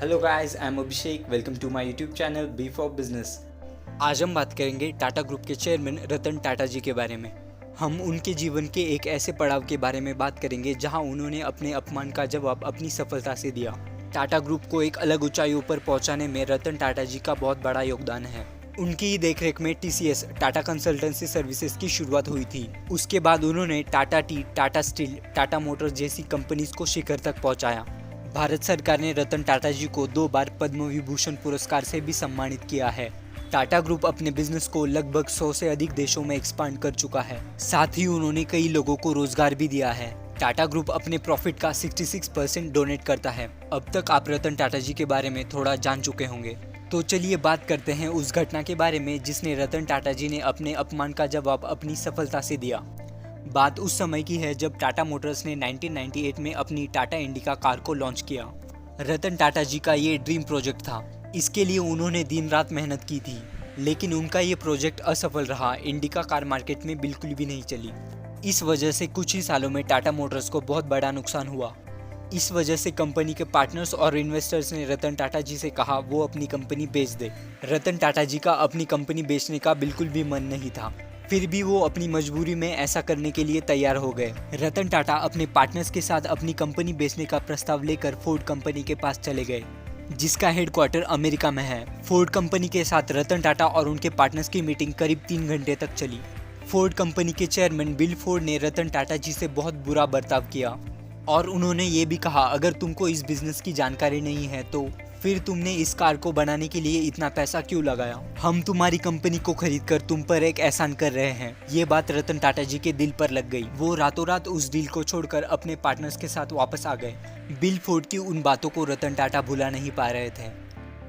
Hello guys, I am Abhishek. Welcome to my YouTube channel B for business. आज हम बात करेंगे टाटा ग्रुप के चेयरमैन रतन टाटा जी के बारे में। हम उनके जीवन के एक ऐसे पड़ाव के बारे में बात करेंगे जहां उन्होंने अपने अपमान का जवाब अपनी सफलता से दिया। टाटा ग्रुप को एक अलग ऊंचाइयों पर पहुंचाने में रतन टाटा जी का बहुत बड़ा योगदान है। उनकी ही देखरेख में TCS टाटा कंसल्टेंसी सर्विसेज की शुरुआत हुई थी। उसके बाद उन्होंने Tata T, Tata steel, Tata Motors जैसी कंपनीज को शिखर तक पहुंचाया। भारत सरकार ने रतन टाटा जी को 2 बार पद्म विभूषण पुरस्कार से भी सम्मानित किया है। टाटा ग्रुप अपने बिजनेस को लगभग 100 से अधिक देशों में एक्सपांड कर चुका है। साथ ही उन्होंने कई लोगों को रोजगार भी दिया है। टाटा ग्रुप अपने प्रॉफिट का 66% डोनेट करता है। अब तक आप रतन टाटा जी के बारे में थोड़ा जान चुके होंगे, तो चलिए बात करते हैं उस घटना के बारे में जिसने रतन टाटा जी ने अपने अपमान का जवाब अपनी सफलता से दिया। बात उस समय की है जब टाटा मोटर्स ने 1998 में अपनी टाटा इंडिका कार को लॉन्च किया। रतन टाटा जी का ये ड्रीम प्रोजेक्ट था। इसके लिए उन्होंने दिन रात मेहनत की थी, लेकिन उनका ये प्रोजेक्ट असफल रहा। इंडिका कार मार्केट में बिल्कुल भी नहीं चली। इस वजह से कुछ ही सालों में टाटा मोटर्स को बहुत बड़ा नुकसान हुआ। इस वजह से कंपनी के पार्टनर्स और इन्वेस्टर्स ने रतन टाटा जी से कहा वो अपनी कंपनी बेच दे। रतन टाटा जी का अपनी कंपनी बेचने का बिल्कुल भी मन नहीं था, फिर भी वो अपनी मजबूरी में ऐसा करने के लिए तैयार हो गए। रतन टाटा अपने पार्टनर्स के साथ अपनी कंपनी बेचने का प्रस्ताव लेकर फोर्ड कंपनी के पास चले गए, जिसका हेडक्वार्टर अमेरिका में है। फोर्ड कंपनी के साथ रतन टाटा और उनके पार्टनर्स की मीटिंग करीब 3 घंटे तक चली। फोर्ड कंपनी के चेयरमैन बिल फोर्ड ने रतन टाटा जी से बहुत बुरा बर्ताव किया और उन्होंने ये भी कहा, अगर तुमको इस बिजनेस की जानकारी नहीं है तो फिर तुमने इस कार को बनाने के लिए इतना पैसा क्यों लगाया? हम तुम्हारी कंपनी को खरीद कर तुम पर एक एहसान कर रहे हैं। ये बात रतन टाटा जी के दिल पर लग गई। वो रातों रात उस डील को छोड़कर अपने पार्टनर्स के साथ वापस आ गए। बिल फोर्ड की उन बातों को रतन टाटा भुला नहीं पा रहे थे।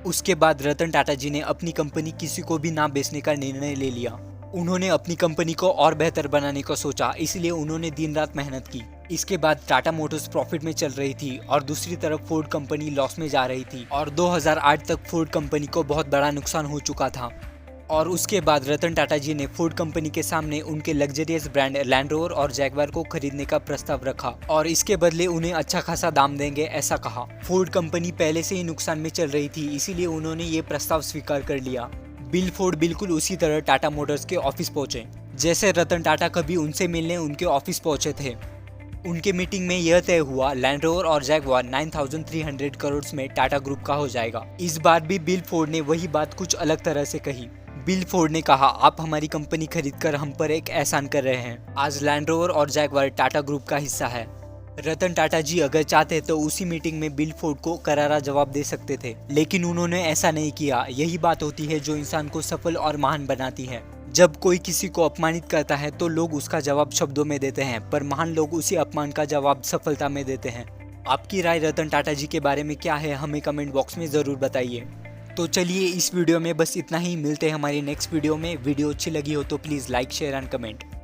उसके बाद रतन टाटा जी ने अपनी कंपनी किसी को भी ना बेचने का निर्णय ले लिया। उन्होंने अपनी कंपनी को और बेहतर बनाने को सोचा, इसलिए उन्होंने दिन रात मेहनत की। इसके बाद टाटा मोटर्स प्रॉफिट में चल रही थी और दूसरी तरफ फोर्ड कंपनी लॉस में जा रही थी और 2008 तक फोर्ड कंपनी को बहुत बड़ा नुकसान हो चुका था। और उसके बाद रतन टाटा जी ने फोर्ड कंपनी के सामने उनके लग्जरियस ब्रांड लैंड रोवर और जैगवार को खरीदने का प्रस्ताव रखा और इसके बदले उन्हें अच्छा खासा दाम देंगे, ऐसा कहा। फोर्ड कंपनी पहले से ही नुकसान में चल रही थी, इसीलिए उन्होंने ये प्रस्ताव स्वीकार कर लिया। बिल फोर्ड बिल्कुल उसी तरह टाटा मोटर्स के ऑफिस पहुंचे जैसे रतन टाटा कभी उनसे मिलने उनके ऑफिस पहुंचे थे। उनके मीटिंग में यह तय हुआ लैंड रोवर और जैगवार 9300 करोड़ में टाटा ग्रुप का हो जाएगा। इस बार भी बिल फोर्ड ने वही बात कुछ अलग तरह से कही। बिल फोर्ड ने कहा, आप हमारी कंपनी खरीदकर हम पर एक एहसान कर रहे हैं। आज लैंड रोवर और जैगवार टाटा ग्रुप का हिस्सा है। रतन टाटा जी अगर चाहते तो उसी मीटिंग में बिल फोर्ड को करारा जवाब दे सकते थे, लेकिन उन्होंने ऐसा नहीं किया। यही बात होती है जो इंसान को सफल और महान बनाती है। जब कोई किसी को अपमानित करता है तो लोग उसका जवाब शब्दों में देते हैं, पर महान लोग उसी अपमान का जवाब सफलता में देते हैं। आपकी राय रतन टाटा जी के बारे में क्या है, हमें कमेंट बॉक्स में ज़रूर बताइए। तो चलिए इस वीडियो में बस इतना ही। मिलते हैं हमारी नेक्स्ट वीडियो में। वीडियो अच्छी लगी हो तो please like, share and comment.